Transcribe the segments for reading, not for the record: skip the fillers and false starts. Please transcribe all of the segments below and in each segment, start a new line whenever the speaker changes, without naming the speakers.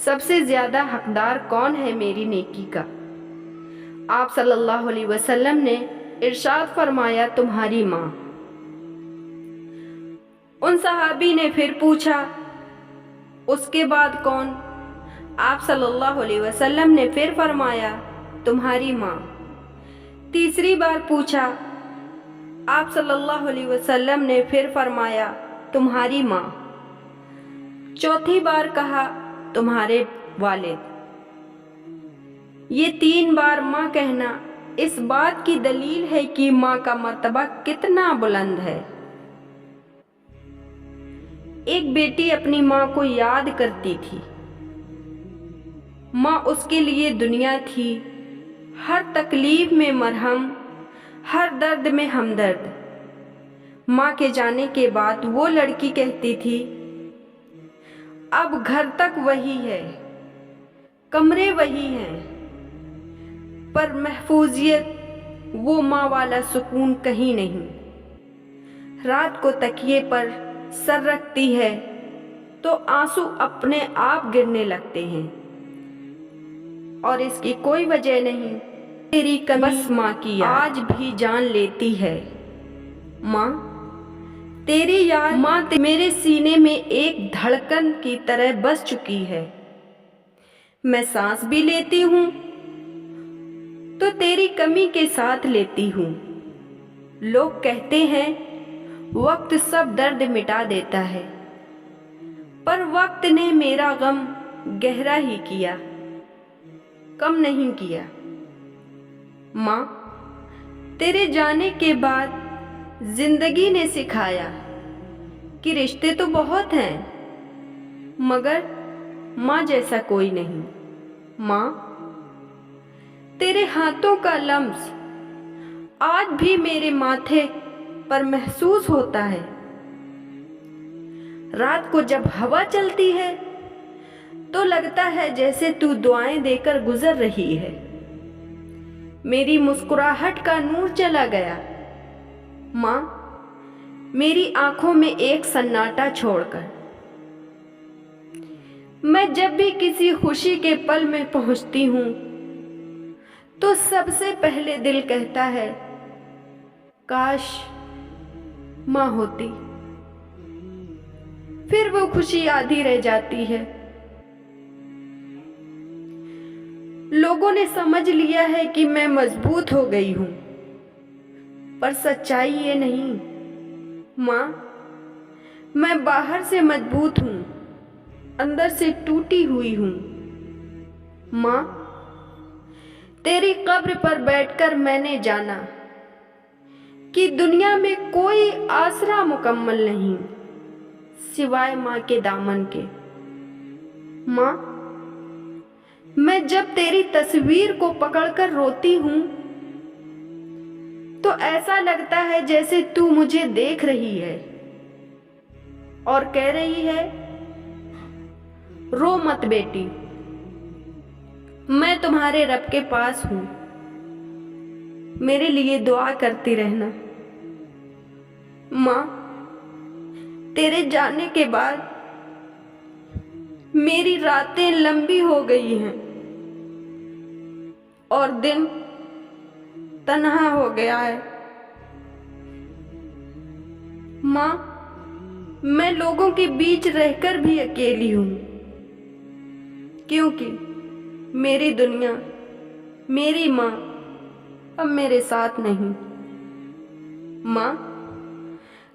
سب سے زیادہ حقدار کون ہے میری نیکی کا؟ آپ صلی اللہ علیہ وسلم نے ارشاد فرمایا تمہاری ماں۔ ان صحابی نے پھر پوچھا اس کے بعد کون؟ آپ صلی اللہ علیہ وسلم نے پھر فرمایا تمہاری ماں۔ تیسری بار پوچھا، آپ صلی اللہ علیہ وسلم نے پھر فرمایا تمہاری ماں۔ چوتھی بار کہا تمہارے والد۔ یہ 3 بار ماں کہنا اس بات کی دلیل ہے کہ ماں کا مرتبہ کتنا بلند ہے۔ ایک بیٹی اپنی ماں کو یاد کرتی تھی۔ ماں اس کے لیے دنیا تھی، ہر تکلیف میں مرہم، ہر درد میں ہمدرد۔ ماں کے جانے کے بعد وہ لڑکی کہتی تھی اب گھر تک وہی ہے، کمرے وہی ہیں، پر محفوظیت وہ ماں والا سکون کہیں نہیں۔ رات کو تکیے پر سر رکھتی ہے تو آنسو اپنے آپ گرنے لگتے ہیں، اور اس کی کوئی وجہ نہیں، تیری کمی بس ماں کی یاد آج بھی جان لیتی ہے۔ ماں تیری یاد ماں میرے سینے میں ایک دھڑکن کی طرح بس چکی ہے۔ میں سانس بھی لیتی ہوں تو تیری کمی کے ساتھ لیتی ہوں۔ لوگ کہتے ہیں وقت سب درد مٹا دیتا ہے، پر وقت نے میرا غم گہرا ہی کیا، کم نہیں کیا۔ ماں تیرے جانے کے بعد زندگی نے سکھایا کہ رشتے تو بہت ہیں مگر ماں جیسا کوئی نہیں۔ ماں تیرے ہاتھوں کا لمس آج بھی میرے ماتھے پر محسوس ہوتا ہے۔ رات کو جب ہوا چلتی ہے تو لگتا ہے جیسے تو دعائیں دے کر گزر رہی ہے۔ میری مسکراہٹ کا نور چلا گیا ماں میری آنکھوں میں ایک سناٹا چھوڑ کر۔ میں جب بھی کسی خوشی کے پل میں پہنچتی ہوں تو سب سے پہلے دل کہتا ہے کاش ماں ہوتی، پھر وہ خوشی آدھی رہ جاتی ہے۔ لوگوں نے سمجھ لیا ہے کہ میں مضبوط ہو گئی ہوں، پر سچائی یہ نہیں ماں، میں باہر سے مضبوط ہوں، اندر سے ٹوٹی ہوئی ہوں۔ ماں تیری قبر پر بیٹھ کر میں نے جانا کہ دنیا میں کوئی آسرا مکمل نہیں سوائے ماں کے دامن کے۔ ماں میں جب تیری تصویر کو پکڑ کر روتی ہوں تو ایسا لگتا ہے جیسے تو مجھے دیکھ رہی ہے اور کہہ رہی ہے رو مت بیٹی، میں تمہارے رب کے پاس ہوں، میرے لیے دعا کرتی رہنا۔ ماں تیرے جانے کے بعد میری راتیں لمبی ہو گئی ہیں اور دن تنہا ہو گیا ہے۔ ماں میں لوگوں کے بیچ رہ کر بھی اکیلی ہوں، کیونکہ میری دنیا، میری ماں اب میرے ساتھ نہیں۔ ماں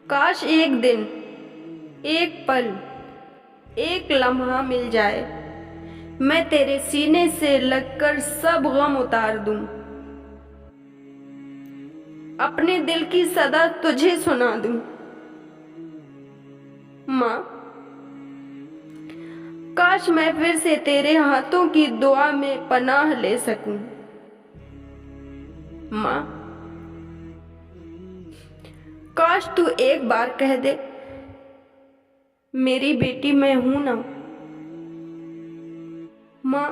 کاش ایک دن، ایک پل، ایک لمحہ مل جائے، میں تیرے سینے سے لگ کر سب غم اتار دوں، اپنے دل کی صدا تجھے سنا دوں۔ ماں کاش میں پھر سے تیرے ہاتھوں کی دعا میں پناہ لے سکوں۔ ماں کاش تو ایک بار کہہ دے میری بیٹی میں ہوں نا۔ ماں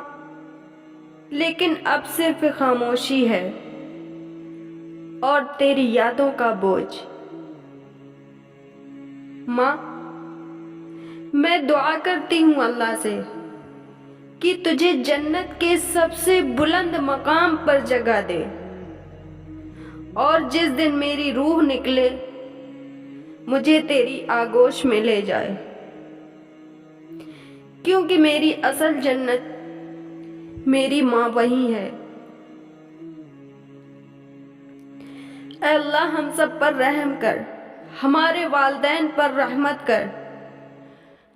لیکن اب صرف خاموشی ہے اور تیری یادوں کا بوجھ۔ ماں میں دعا کرتی ہوں اللہ سے کہ تجھے جنت کے سب سے بلند مقام پر جگہ دے، اور جس دن میری روح نکلے مجھے تیری آغوش میں لے جائے، کیونکہ میری اصل جنت میری ماں وہی ہے۔ اے اللہ ہم سب پر رحم کر، ہمارے والدین پر رحمت کر،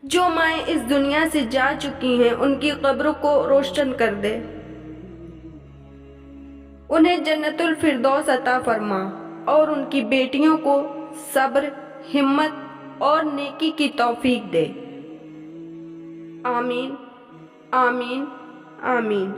جو مائیں اس دنیا سے جا چکی ہیں ان کی قبروں کو روشن کر دے، انہیں جنت الفردوس عطا فرما، اور ان کی بیٹیوں کو صبر، ہمت اور نیکی کی توفیق دے۔ آمین آمین آمین۔